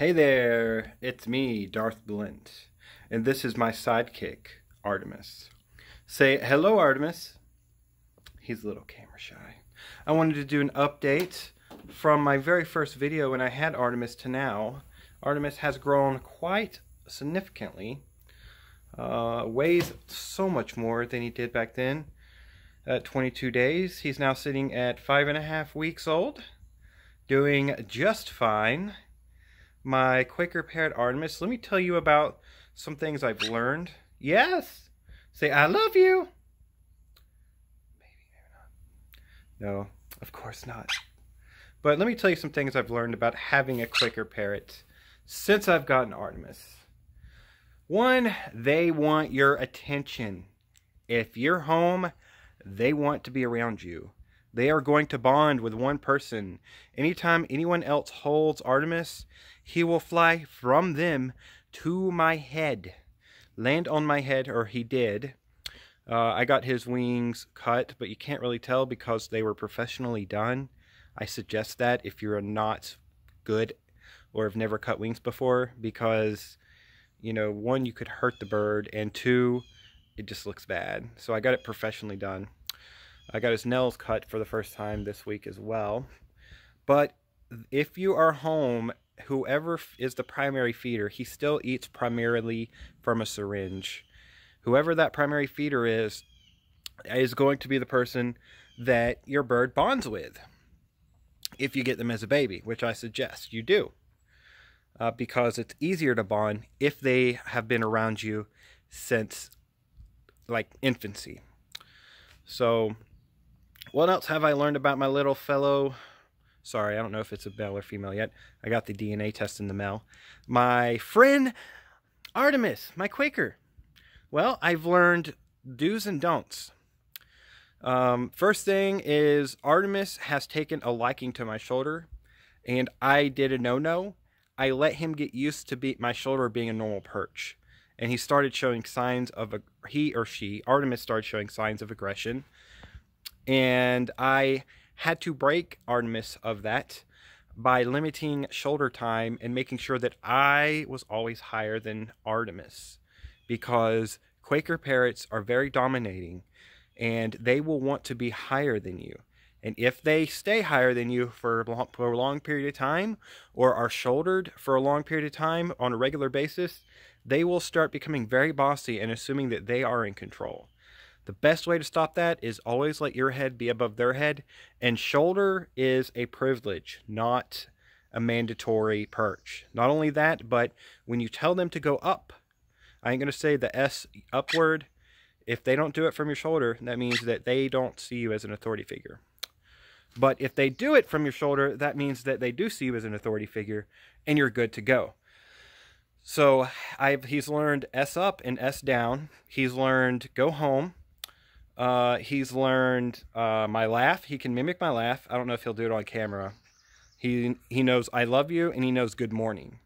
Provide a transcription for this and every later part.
Hey there, it's me, Darth Blint, and this is my sidekick, Artemis. Say hello, Artemis. He's a little camera shy. I wanted to do an update from my very first video when I had Artemis to now. Artemis has grown quite significantly, weighs so much more than he did back then. At 22 days, he's now sitting at 5.5 weeks old, doing just fine. My Quaker parrot Artemis, let me tell you about some things I've learned. Yes! Say, I love you! Maybe not. No, of course not. But let me tell you some things I've learned about having a Quaker parrot since I've gotten Artemis. One, they want your attention. If you're home, they want to be around you. They are going to bond with one person. Anytime anyone else holds Artemis, he will fly from them to my head. Land on my head, or he did. I got his wings cut, but you can't really tell because they were professionally done. I suggest that if you're not good or have never cut wings before, because, you know, one, you could hurt the bird, and two, it just looks bad. So I got it professionally done. I got his nails cut for the first time this week as well. But if you are home, whoever is the primary feeder, he still eats primarily from a syringe. Whoever that primary feeder is going to be the person that your bird bonds with. If you get them as a baby, which I suggest you do. Because it's easier to bond if they have been around you since, like, infancy. So, what else have I learned about my little fellow? Sorry, I don't know if it's a male or female yet. I got the DNA test in the mail. My friend Artemis, my Quaker. Well, I've learned do's and don'ts. First thing is Artemis has taken a liking to my shoulder, and I did a no-no. I let him get used to my shoulder being a normal perch, and he started showing signs of Artemis started showing signs of aggression. And I had to break Artemis of that by limiting shoulder time and making sure that I was always higher than Artemis, because Quaker parrots are very dominating and they will want to be higher than you. And if they stay higher than you for a long period of time, or are shouldered for a long period of time on a regular basis, they will start becoming very bossy and assuming that they are in control. The best way to stop that is always let your head be above their head, and shoulder is a privilege, not a mandatory perch. Not only that, but when you tell them to go up, I ain't going to say the S upward. If they don't do it from your shoulder, that means that they don't see you as an authority figure. But if they do it from your shoulder, that means that they do see you as an authority figure, and you're good to go. So he's learned S up and S down. He's learned go home. He's learned my laugh. He can mimic my laugh. I don't know if he'll do it on camera. He knows I love you, and he knows good morning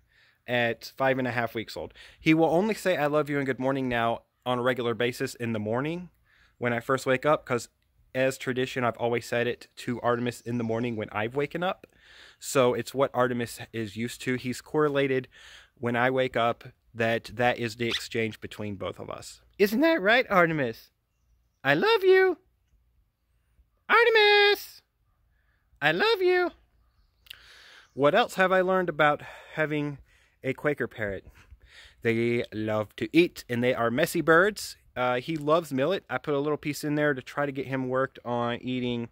at 5.5 weeks old. He will only say I love you and good morning now on a regular basis in the morning when I first wake up, because as tradition, I've always said it to Artemis in the morning when I've waken up. So it's what Artemis is used to. He's correlated when I wake up that is the exchange between both of us. Isn't that right, Artemis? I love you. Artemis! I love you. What else have I learned about having a Quaker parrot? They love to eat, and they are messy birds. He loves millet. I put a little piece in there to try to get him worked on eating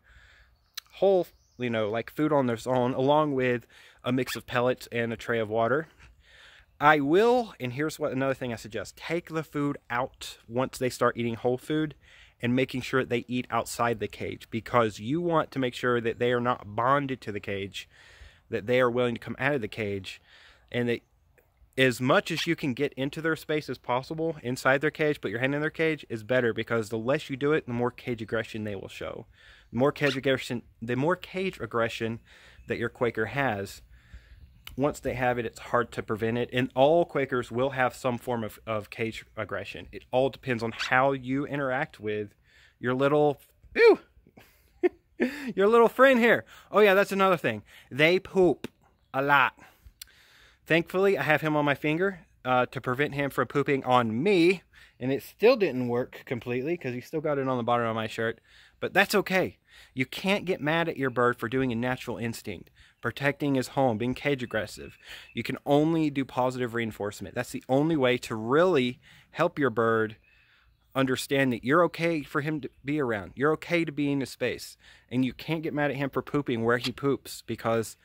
whole, like food on their own, along with a mix of pellets and a tray of water. I will, and here's another thing I suggest, take the food out once they start eating whole food, and making sure that they eat outside the cage, because you want to make sure that they are not bonded to the cage, that they are willing to come out of the cage, and that as much as you can get into their space as possible inside their cage, put your hand in their cage, is better, because the less you do it, the more cage aggression they will show. The more cage aggression that your Quaker has, once they have it, it's hard to prevent it. And all Quakers will have some form of cage aggression. It all depends on how you interact with your little, your little friend here. Oh yeah, that's another thing. They poop a lot. Thankfully, I have him on my finger to prevent him from pooping on me. And it still didn't work completely because he still got it on the bottom of my shirt. But that's okay. You can't get mad at your bird for doing a natural instinct, protecting his home, being cage aggressive. You can only do positive reinforcement. That's the only way to really help your bird understand that you're okay for him to be around. You're okay to be in his space. And you can't get mad at him for pooping where he poops because,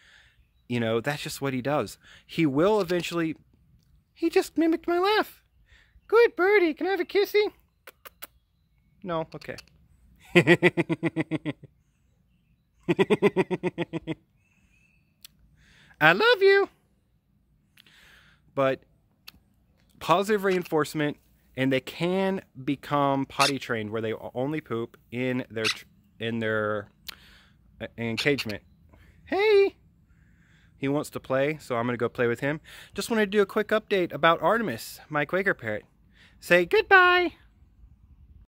you know, that's just what he does. He will eventually... He just mimicked my laugh. Good birdie. Can I have a kissy? No? Okay. I love you. But positive reinforcement, and they can become potty trained where they only poop in their engagement. Hey, he wants to play, so I'm going to go play with him. Just wanted to do a quick update about Artemis, my Quaker parrot. Say goodbye.